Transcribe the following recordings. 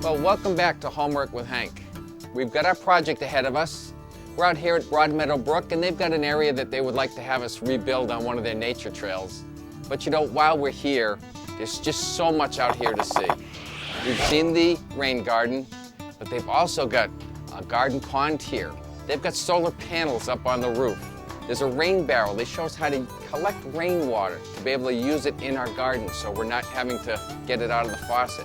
Well, welcome back to Homework with Hank. We've got our project ahead of us. We're out here at Broadmeadow Brook, and they've got an area that they would like to have us rebuild on one of their nature trails. But you know, while we're here, there's just so much out here to see. We've seen the rain garden, but they've also got a garden pond here. They've got solar panels up on the roof. There's a rain barrel. They show us how to collect rainwater to be able to use it in our garden so we're not having to get it out of the faucet.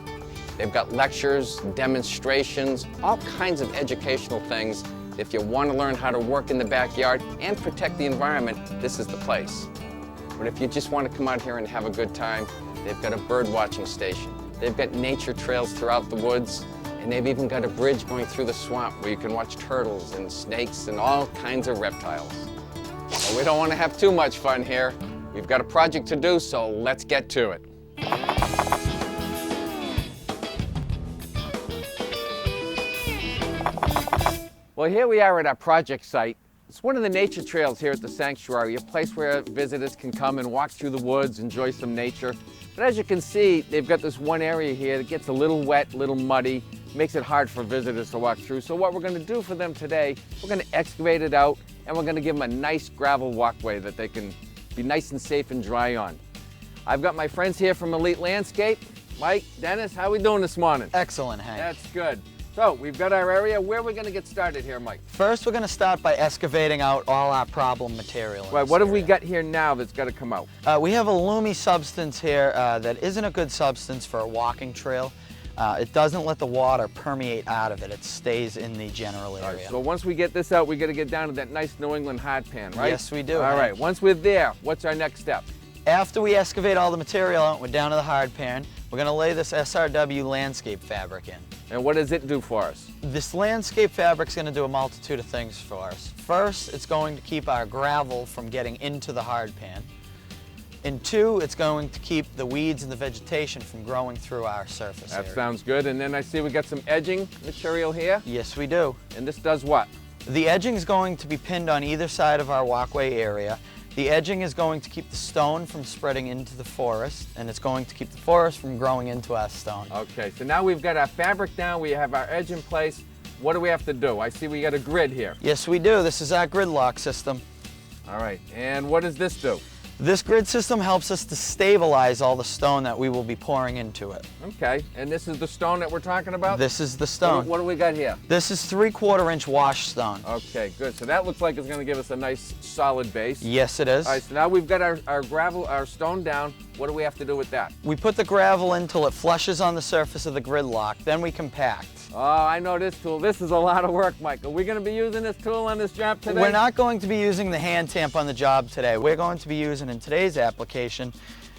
They've got lectures, demonstrations, all kinds of educational things. If you want to learn how to work in the backyard and protect the environment, this is the place. But if you just want to come out here and have a good time, they've got a bird watching station. They've got nature trails throughout the woods, and they've even got a bridge going through the swamp where you can watch turtles and snakes and all kinds of reptiles. But we don't want to have too much fun here. We've got a project to do, so let's get to it. Well, here we are at our project site. It's one of the nature trails here at the sanctuary, a place where visitors can come and walk through the woods, enjoy some nature. But as you can see, they've got this one area here that gets a little wet, a little muddy, makes it hard for visitors to walk through. So what we're going to do for them today, we're going to excavate it out, and we're going to give them a nice gravel walkway that they can be nice and safe and dry on. I've got my friends here from Elite Landscape. Mike, Dennis, how are we doing this morning? Excellent, Hank. That's good. So we've got our area. Where are we going to get started here, Mike? First, we're going to start by excavating out all our problem material. Right, what have we got here now that's got to come out? We have a loomy substance here that isn't a good substance for a walking trail. It doesn't let the water permeate out of it. It stays in the general area. Right, so once we get this out, we got to get down to that nice New England hard pan, right? Yes, we do. All right, once we're there, what's our next step? After we excavate all the material out, we're down to the hard pan. We're going to lay this SRW landscape fabric in. And what does it do for us? This landscape fabric's going to do a multitude of things for us. First, it's going to keep our gravel from getting into the hard pan. And two, it's going to keep the weeds and the vegetation from growing through our surface area. That sounds good. And then I see we got some edging material here. Yes, we do. And this does what? The edging is going to be pinned on either side of our walkway area. The edging is going to keep the stone from spreading into the forest, and it's going to keep the forest from growing into our stone. Okay, so now we've got our fabric down, we have our edge in place. What do we have to do? I see we got a grid here. Yes, we do. This is our grid lock system. All right, and what does this do? This grid system helps us to stabilize all the stone that we will be pouring into it. Okay, and this is the stone that we're talking about? This is the stone. What do we got here? This is 3/4 inch wash stone. Okay, good. So that looks like it's going to give us a nice solid base. Yes, it is. All right, so now we've got our gravel, our stone down. What do we have to do with that? We put the gravel in until it flushes on the surface of the grid lock, then we compact. Oh, I know this tool. This is a lot of work, Mike. Are we going to be using this tool on this job today? We're not going to be using the hand tamp on the job today. We're going to be using, in today's application,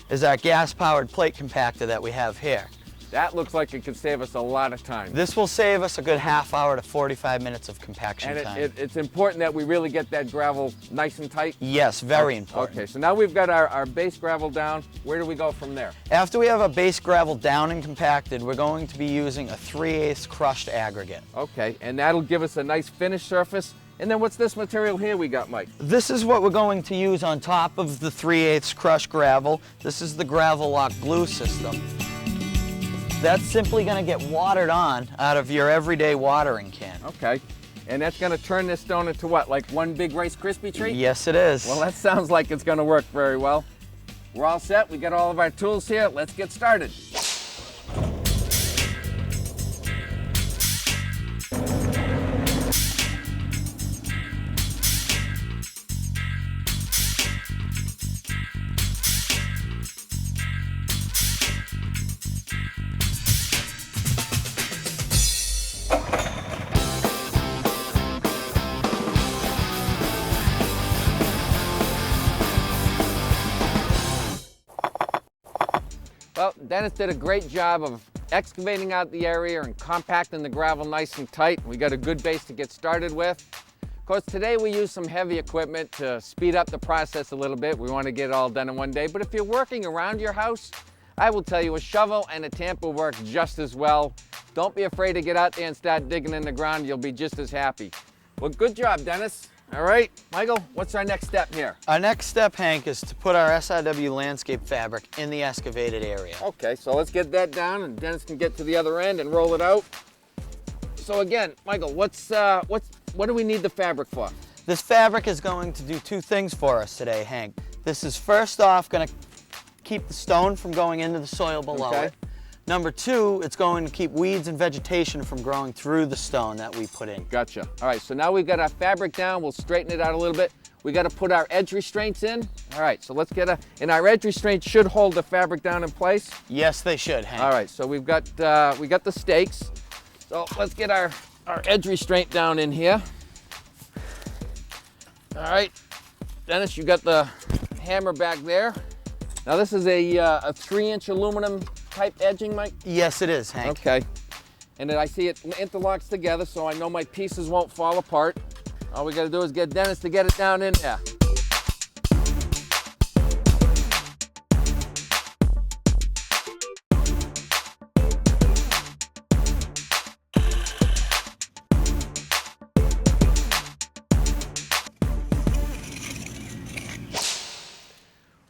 is our gas-powered plate compactor that we have here. That looks like it could save us a lot of time. This will save us a good half hour to 45 minutes of compaction and time. It's important that we really get that gravel nice and tight? Yes, very important. Okay, so now we've got our base gravel down. Where do we go from there? After we have our base gravel down and compacted, we're going to be using a 3/8 crushed aggregate. Okay, and that'll give us a nice finished surface. And then what's this material here we got, Mike? This is what we're going to use on top of the 3/8 crushed gravel. This is the gravel lock glue system. That's simply going to get watered on out of your everyday watering can. Okay, and that's going to turn this stone into what, like one big Rice Krispie treat? Yes, it is. Well, that sounds like it's going to work very well. We're all set. We got all of our tools here. Let's get started. Well, Dennis did a great job of excavating out the area and compacting the gravel nice and tight. We got a good base to get started with. Of course, today we use some heavy equipment to speed up the process a little bit. We want to get it all done in one day. But if you're working around your house, I will tell you a shovel and a tamp will work just as well. Don't be afraid to get out there and start digging in the ground. You'll be just as happy. Well, good job, Dennis. All right, Michael, what's our next step here? Our next step, Hank, is to put our SIW landscape fabric in the excavated area. Okay, so let's get that down and Dennis can get to the other end and roll it out. So again, Michael, what do we need the fabric for? This fabric is going to do two things for us today, Hank. This is first off going to keep the stone from going into the soil below it. Number two, it's going to keep weeds and vegetation from growing through the stone that we put in. Gotcha. All right, so now we've got our fabric down. We'll straighten it out a little bit. We got to put our edge restraints in. All right, so let's and our edge restraints should hold the fabric down in place. Yes, they should, Hank. All right, so we got the stakes. So let's get our edge restraint down in here. All right, Dennis, you got the hammer back there. Now this is a 3-inch aluminum type edging, Mike? Yes, it is, Hank. Okay. And then I see it interlocks together, so I know my pieces won't fall apart. All we gotta do is get Dennis to get it down in there.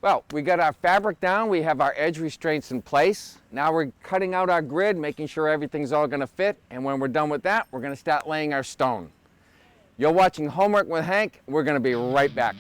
Well, we got our fabric down, we have our edge restraints in place. Now we're cutting out our grid, making sure everything's all gonna fit, and when we're done with that, we're gonna start laying our stone. You're watching Homework with Hank. We're gonna be right back.